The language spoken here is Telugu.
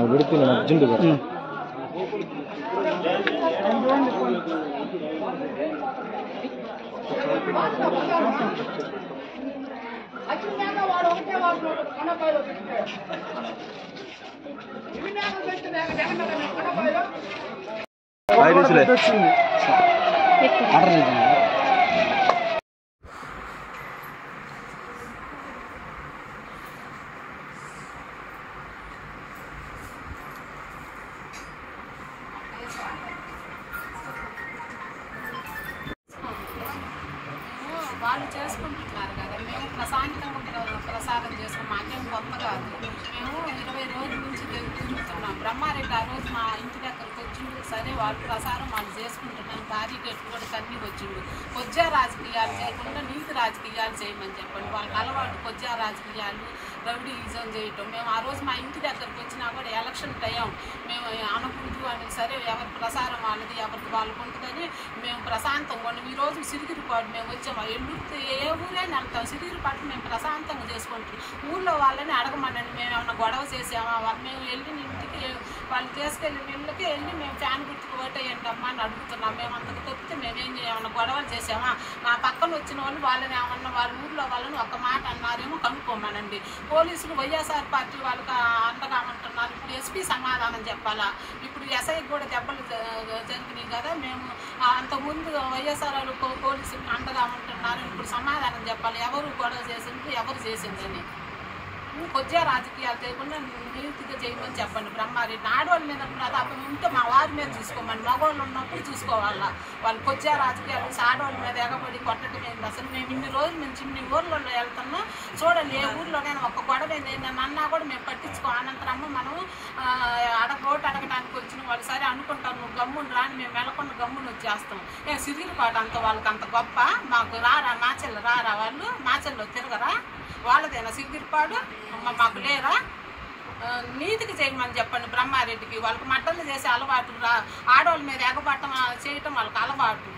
నాకు పెడితే నేను అర్జెంటుగా వాళ్ళు చేసుకుంటున్నారు కదా, మేము ప్రశాంతంగా ప్రసాదం చేసుకున్నాం. మాకేం కొత్త కాదు. మేము 20 రోజుల నుంచి తిరుగుతున్నాం. బ్రహ్మారెడ్డి ఆ రోజు మా ఇంటి దగ్గరకు వచ్చిండు. సరే వాళ్ళు ప్రసారం వాళ్ళు చేసుకుంటున్నాం. తారీఖు కూడా కన్నీ వచ్చిండు. కొజ్జా రాజకీయాలు చేయకుండా నీతి రాజకీయాలు చేయమని చెప్పండి. వాళ్ళకి అలవాటు కొజ్జా రాజకీయాలు, రౌడీయిజం చేయటం. మేము ఆ రోజు మా ఇంటి దగ్గరకు వచ్చినా కూడా ఎలక్షన్ టైం మేము అనకూడదు అని, సరే ఎవరి ప్రసారం వాళ్ళది ఎవరికి వాళ్ళకు ఉంటుందని మేము ప్రశాంతంగా ఉన్నాం. ఈరోజు సిరిగిరిపాటు మేము వచ్చాము. ఎల్లుడితే ఏ ఊరైనా వెళ్తాం. సిరిగిరిపాటు మేము ప్రశాంతంగా చేసుకుంటాం. ఊళ్ళో వాళ్ళని అడగమనండి, మేము ఏమన్నా గొడవ చేసామా, మేము వెళ్ళిన ఇంటికి వాళ్ళు తీసుకెళ్ళిన ఇళ్ళకి వెళ్ళి మేము ఫ్యాన్ గుర్తుకు ఓటేయండి అమ్మా అని అడుగుతున్నాం. మేము అంతకు తప్పితే మేమేం ఏమన్నా గొడవలు చేసామా, మా పక్కన వచ్చిన వాళ్ళు వాళ్ళని ఏమన్నా వాళ్ళ ఊళ్ళో వాళ్ళని ఒక మాట అన్నారేమో కనుక్కోమనండి. పోలీసులు వైఎస్ఆర్ పార్టీ వాళ్ళకి అండగా అంటున్నారు. ఇప్పుడు ఎస్పీ సమాధానం చెప్పాలా. ఇప్పుడు ఎస్ఐకి కూడా దెబ్బలు జరిగినాయి కదా, మేము అంతకుముందు వైఎస్ఆర్ వాళ్ళు పోలీసులకు అండగా ఉంటున్నారు. ఇప్పుడు సమాధానం చెప్పాలి, ఎవరు గొడవ చేసింది ఎవరు చేసిందని. కొద్దిగా రాజకీయాలు చేయకుండా నీతిగా చేయమని చెప్పండి. బ్రహ్మారెడ్డి ఆడవాళ్ళ మీద ప్రతాపం ఉంటే మా వారి మీద చూసుకోమని, మగవాళ్ళు ఉన్నప్పుడు చూసుకోవాలా. వాళ్ళు కొద్దిగా రాజకీయాలు ఆడవాళ్ళ మీద ఎగబడి కొట్టడం ఏంటి అసలు. మేము ఇన్ని రోజుల నుంచి ఇన్ని ఊర్లలో వెళ్తున్నాం. చూడండి, ఏ ఊర్లోనైనా ఒక్క గొడవ నన్ను అన్నా కూడా మేము పట్టించుకో. అనంతరమ్మ మనం ఓటు అడగడానికి వచ్చిన వాళ్ళు సరే అనుకుంటాం, నువ్వు గమ్మును రాని, మేము వెళ్ళకుండా గమ్మును వచ్చేస్తాం. నేను సిరిగిరిపాటు అంత వాళ్ళకి అంత గొప్ప, మాకు రారా మాచెల్ల రారా, వాళ్ళు మాచెల్లో తిరగరా, వాళ్ళదేనా సిరిగిరిపాడు, మాకు లేరా. నీతికి చేయమని చెప్పండి బ్రహ్మారెడ్డికి. వాళ్ళకి మట్టలు చేసే అలవాటు, ఆడవాళ్ళ మీద ఎగబట్టం చేయటం వాళ్ళకి అలవాటు.